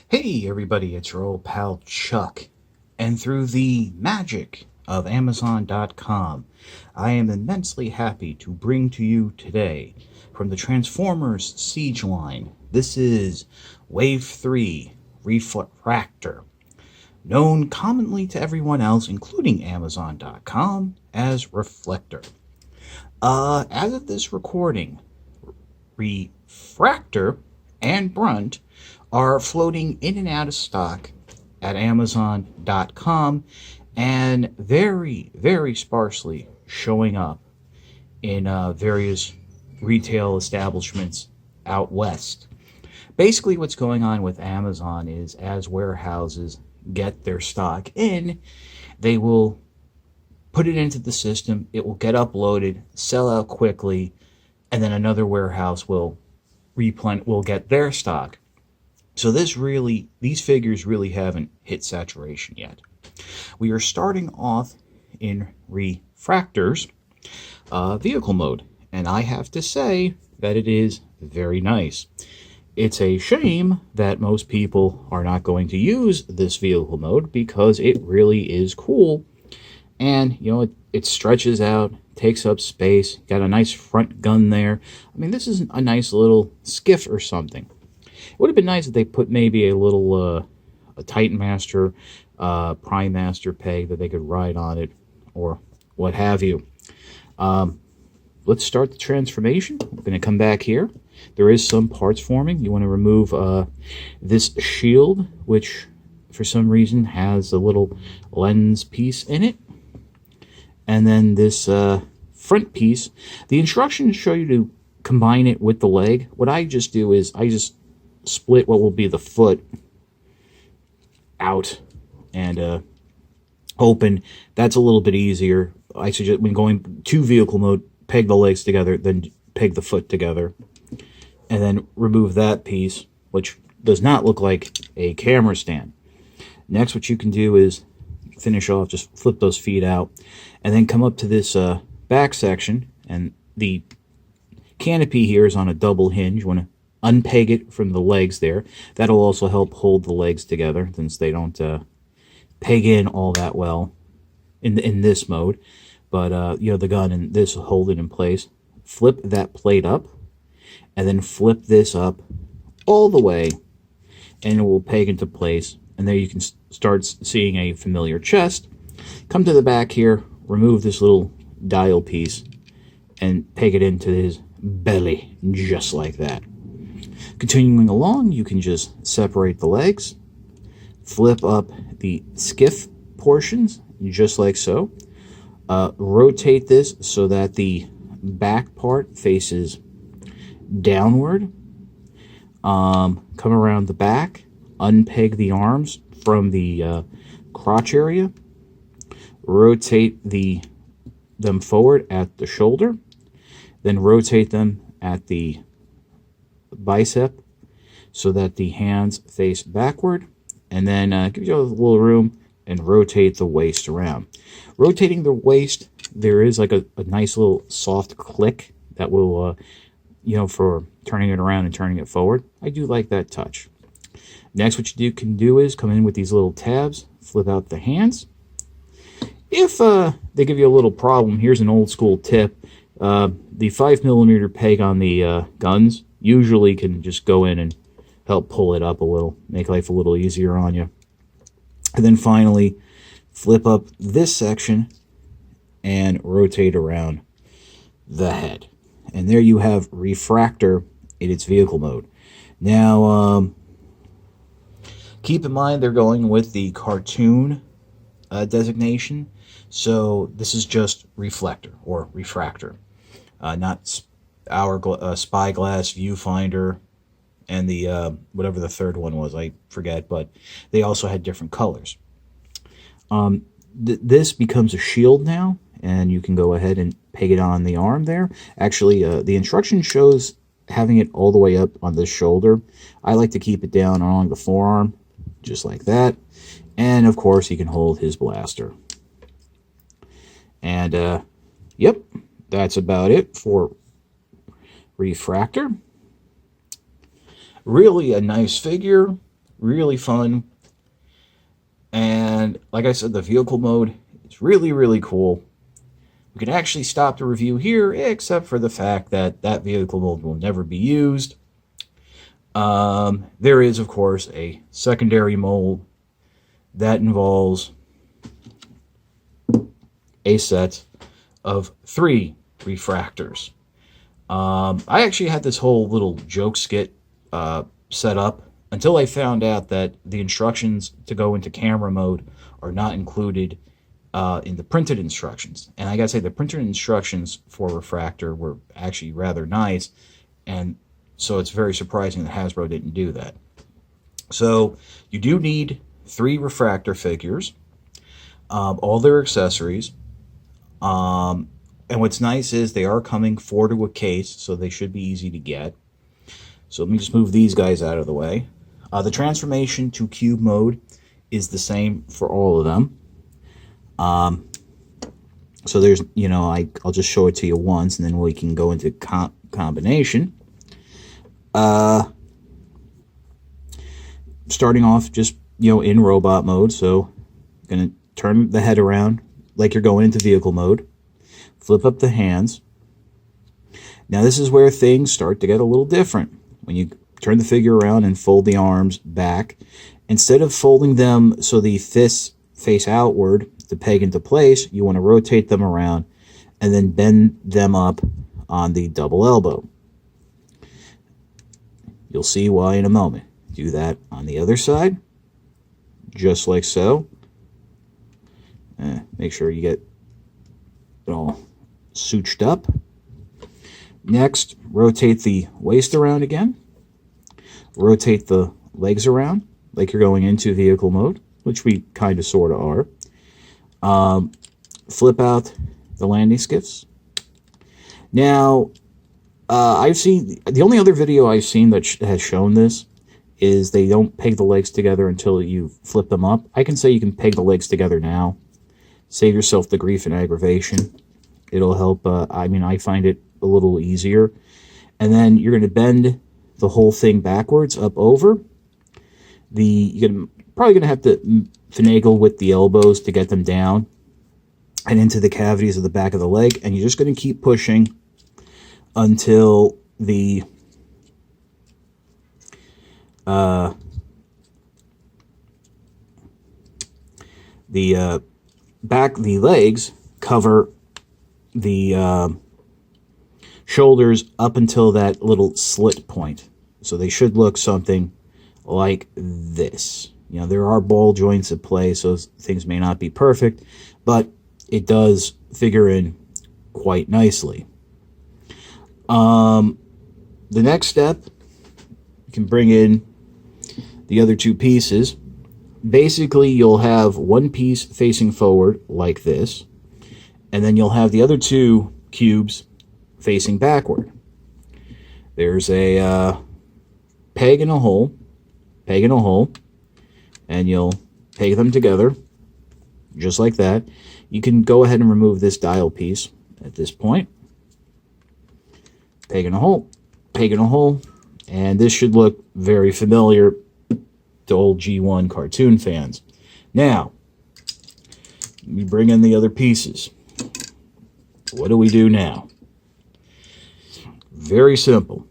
Hey everybody, it's your old pal Chuck, and through the magic of Amazon.com, I am immensely happy to bring to you today, from the Transformers Siege line, this is Wave 3 Refraktor, known commonly to everyone else, including Amazon.com, as Reflector. As of this recording, Refraktor and Brunt are floating in and out of stock at Amazon.com and very, very sparsely showing up in various retail establishments out west. Basically, what's going on with Amazon is as warehouses get their stock in, they will put it into the system, it will get uploaded, sell out quickly, and then another warehouse will get their stock. So these figures really haven't hit saturation yet. We are starting off in Refraktor's vehicle mode, and I have to say that it is very nice. It's a shame that most people are not going to use this vehicle mode because it really is cool. And, it stretches out, takes up space, got a nice front gun there. I mean, this is a nice little skiff or something. It would have been nice if they put maybe a little a Titan Master, Prime Master peg that they could ride on it, or what have you. Let's start the transformation. We're going to come back here. There is some parts forming. You want to remove this shield, which for some reason has a little lens piece in it. And then this front piece. The instructions show you to combine it with the leg. What I just do is I just split what will be the foot out and open. That's a little bit easier. I suggest when going to vehicle mode, peg the legs together, then peg the foot together, and then remove that piece, which does not look like a camera stand. Next, what you can do is finish off, just flip those feet out, and then come up to this back section, and the canopy here is on a double hinge. You want to unpeg it from the legs there. That'll also help hold the legs together since they don't peg in all that well in this mode. But the gun and this will hold it in place. Flip that plate up, and then flip this up all the way, and it will peg into place. And there you can start seeing a familiar chest. Come to the back here, remove this little dial piece, and peg it into his belly, just like that. Continuing along, you can just separate the legs, flip up the skiff portions, just like so. Rotate this so that the back part faces downward. Come around the back, unpeg the arms from the crotch area, rotate them forward at the shoulder, then rotate them at the bicep so that the hands face backward, and then give you a little room and rotate the waist around. Rotating the waist, there is like a nice little soft click that will, for turning it around and turning it forward. I do like that touch. Next, what you can do is come in with these little tabs, flip out the hands. If they give you a little problem, here's an old school tip. The 5mm peg on the guns usually can just go in and help pull it up a little, make life a little easier on you. And then finally, flip up this section and rotate around the head. And there you have Refraktor in its vehicle mode. Now, keep in mind they're going with the cartoon designation, so this is just Reflector or Refraktor, not our spyglass, viewfinder, and the whatever the third one was, I forget, but they also had different colors. This becomes a shield now, and you can go ahead and peg it on the arm there. Actually, the instruction shows having it all the way up on the shoulder. I like to keep it down along the forearm, just like that. And of course, he can hold his blaster. And yep, that's about it for Refraktor. Really a nice figure. really fun. And like I said, the vehicle mode is really, really cool. We can actually stop the review here, except for the fact that that vehicle mode will never be used. There is, of course, a secondary mode that involves a set of 3 refractors. I actually had this whole little joke skit set up until I found out that the instructions to go into camera mode are not included in the printed instructions. And I gotta say, the printed instructions for Refraktor were actually rather nice, and so it's very surprising that Hasbro didn't do that. So you do need 3 Refraktor figures, all their accessories, and what's nice is they are coming 4 to a case, so they should be easy to get. So let me just move these guys out of the way. The transformation to cube mode is the same for all of them. So there's, you know, I'll just show it to you once, and then we can go into combination. Starting off just, you know, in robot mode. So you're going to turn the head around like you're going into vehicle mode. Flip up the hands. Now this is where things start to get a little different. When you turn the figure around and fold the arms back, instead of folding them so the fists face outward to peg into place, you want to rotate them around and then bend them up on the double elbow. You'll see why in a moment. Do that on the other side, just like so. Make sure you get it all sutured up. Next, rotate the waist around again. Rotate the legs around like you're going into vehicle mode, which we kind of sort of are. Flip out the landing skiffs. Now, I've seen, the only other video I've seen that has shown this is they don't peg the legs together until you flip them up. I can say you can peg the legs together now. Save yourself the grief and aggravation. It'll help. I mean, I find it a little easier. And then you're going to bend the whole thing backwards up over. You're probably going to have to finagle with the elbows to get them down and into the cavities of the back of the leg. And you're just going to keep pushing until the legs cover the shoulders up until that little slit point. So they should look something like this. You know, there are ball joints at play, so things may not be perfect, but it does figure in quite nicely. The next step, you can bring in the other 2 pieces. Basically, you'll have one piece facing forward like this, and then you'll have the other 2 cubes facing backward. There's a peg and a hole, and you'll peg them together, just like that. You can go ahead and remove this dial piece at this point. Peg and a hole, and this should look very familiar to old G1 cartoon fans. Now, let me bring in the other pieces. What do we do now? Very simple.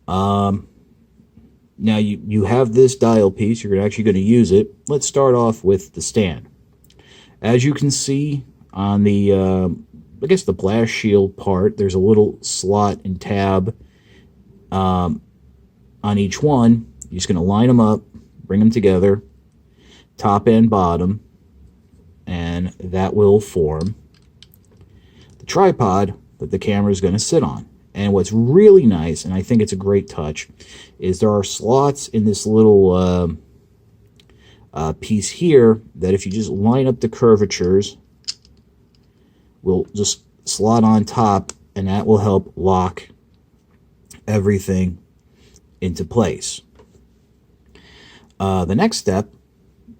Now you have this dial piece. You're actually going to use it. Let's start off with the stand. As you can see on the, I guess the blast shield part, there's a little slot and tab on each one. You're just going to line them up, bring them together, top and bottom, and that will form the tripod that the camera is going to sit on. And what's really nice, and I think it's a great touch, is there are slots in this little piece here that if you just line up the curvatures, will just slot on top, and that will help lock everything into place. The next step,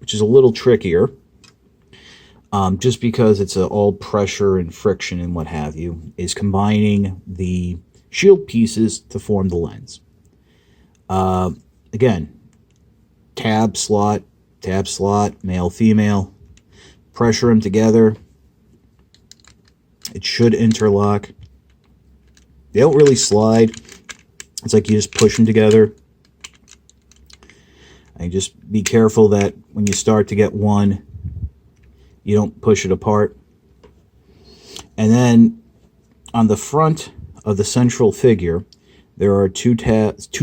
which is a little trickier, just because it's all pressure and friction and what have you, is combining the shield pieces to form the lens. Again, tab slot, male, female. Pressure them together. It should interlock. They don't really slide. It's like you just push them together. And just be careful that when you start to get one, you don't push it apart. And then on the front of the central figure, there are two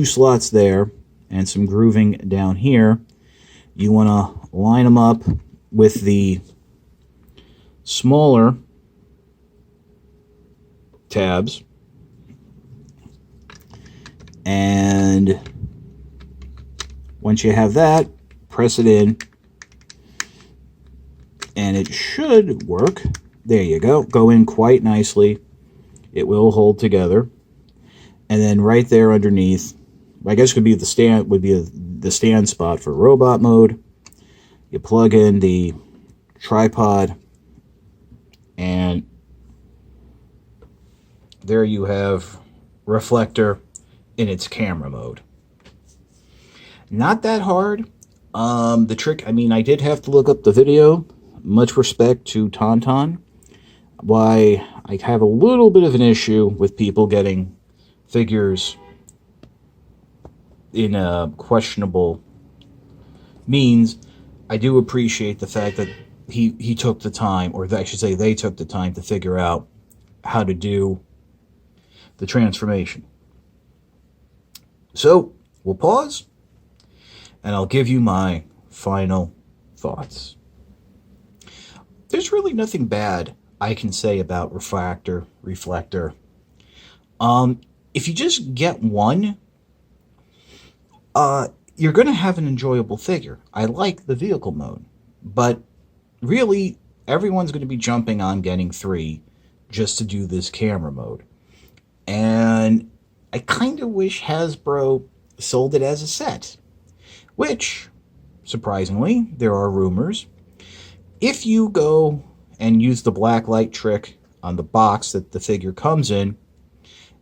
slots there and some grooving down here. You want to line them up with the smaller tabs, and once you have that, press it in and it should work. There you go in quite nicely. It will hold together. And then right there underneath, I guess could be the stand, would be the stand spot for robot mode. You plug in the tripod, and there you have Reflector in its camera mode. Not that hard. The trick, I mean, I did have to look up the video. Much respect to Tauntaun. Why I have a little bit of an issue with people getting figures in a questionable means. I do appreciate the fact that he took the time, or I should say they took the time to figure out how to do the transformation. So we'll pause and I'll give you my final thoughts. There's really nothing bad I can say about Refraktor, Reflector. If you just get one, you're going to have an enjoyable figure. I like the vehicle mode, but really everyone's going to be jumping on getting 3 just to do this camera mode. And I kind of wish Hasbro sold it as a set, which, surprisingly, there are rumors. If you go and use the black light trick on the box that the figure comes in,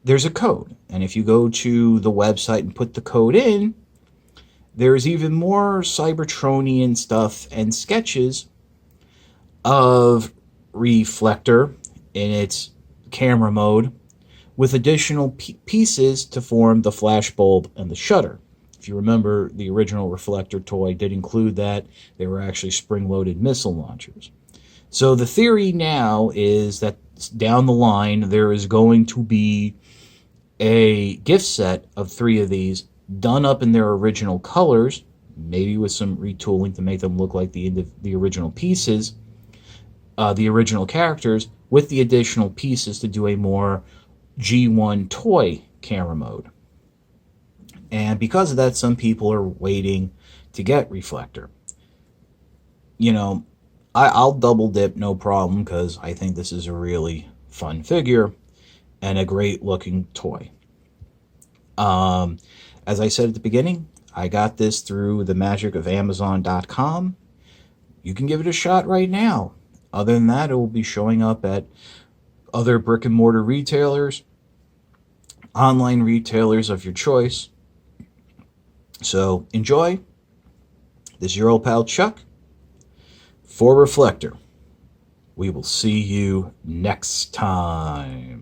there's a code. And if you go to the website and put the code in, there's even more Cybertronian stuff and sketches of Reflector in its camera mode, with additional pieces to form the flashbulb and the shutter. If you remember, the original Reflector toy did include that. They were actually spring-loaded missile launchers. So the theory now is that down the line, there is going to be a gift set of 3 of these done up in their original colors, maybe with some retooling to make them look like the original pieces, the original characters, with the additional pieces to do a more G1 toy camera mode. And because of that, some people are waiting to get Reflector. You know, I'll double dip, no problem, because I think this is a really fun figure and a great looking toy. As I said at the beginning, I got this through the magic of Amazon.com. You can give it a shot right now. Other than that, it will be showing up at other brick and mortar retailers, online retailers of your choice. So enjoy. This is your old pal Chuck for Reflector. We will see you next time.